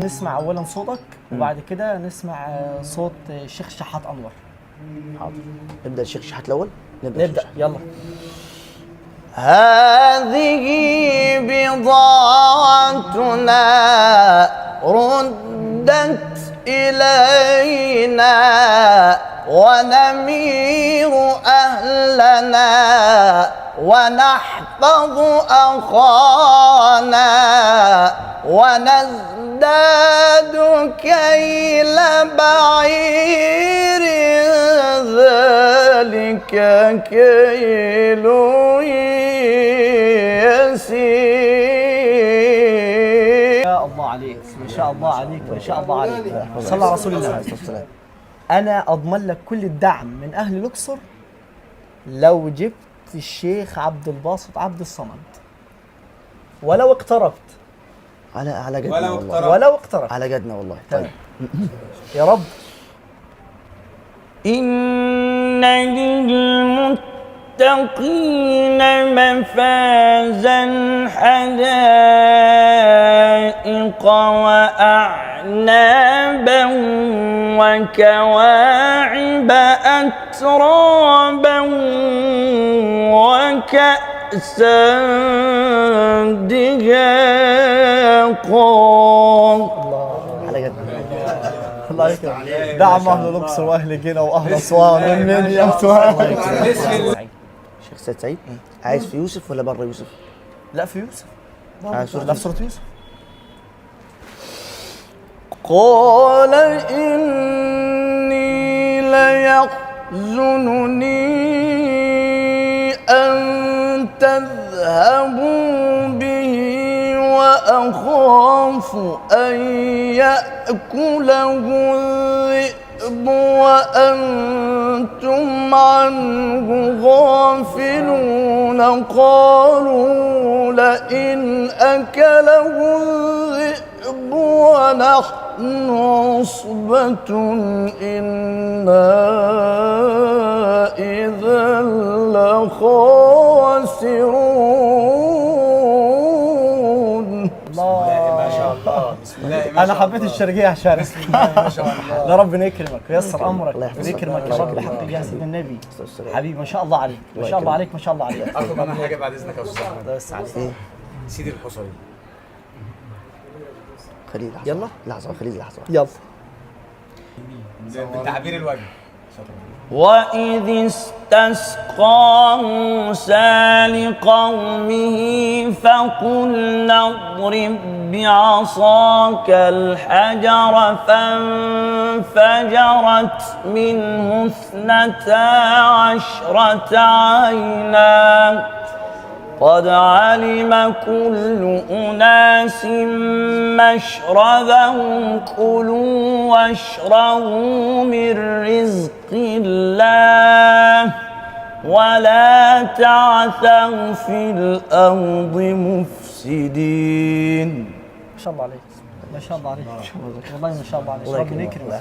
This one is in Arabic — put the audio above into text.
نسمع اولا صوتك وبعد كده نسمع صوت الشيخ شحات انور. حاضر. نبدا الشيخ شحات الاول. نبدا يلا. هذه بضاعتنا ردت إلينا ونمير أهلنا ونحفظ أخانا ونزداد كيل بعير ذلك كيل يسير. يا الله عليك، ما شاء الله عليك، ما شاء الله عليك. صلى على رسول الله عليه الصلاة والسلام. أنا أضمن لك كل الدعم من أهل الأقصر لو جبت الشيخ عبد الباسط عبد الصمد ولو اقتربت. على جدنا والله. ولو اقتربت على جدنا والله. طيب يا رب. إن للمتقين مفازا حدائق وأعنابا وكواعب أترابا وكأسا دهاقا. على جدنا. الله يكرمك. دعم أهل الأقصر وأهل جنة وأهل أسوان من يمتوها. شيخ سيد سعيد عايز في يوسف ولا بره يوسف؟ لا في يوسف. لا في سورة يوسف. قال إني ليحزنني أن تذهبوا به وأخاف أن يأكله الذئب وأنتم عنه غافلون. قالوا لئن أكله الذئب ونحن عصبة إنا إذا لخاسرون. ما شاء الله. أنا حبيت الشرقية عشان ما شاء الله. يا ربنا يكرمك ويسر أمرك ويكرمك يا رب بحق جاه سيدنا النبي. حبيبي ما شاء الله عليك، ما شاء الله عليك، ما شاء الله عليك. اخذ انا حاجه بعد اذنك يا استاذ احمد. بس عليك. سيدي الحصري. خليل لحظة. يلا لحظة. خليل لحظة. يلا. بتعبير الوجه. وإذ استسقى موسى لقومه فقلنا اضرب بعصاك الحجر فانفجرت منه 12 عينا قد علم كل أناس مشربهم كلوا واشربوا من رزق الله ولا تعثوا في الأرض مفسدين. ما شاء الله عليك، ما شاء الله عليك، والله ما شاء الله عليك. ربنا يكرمك.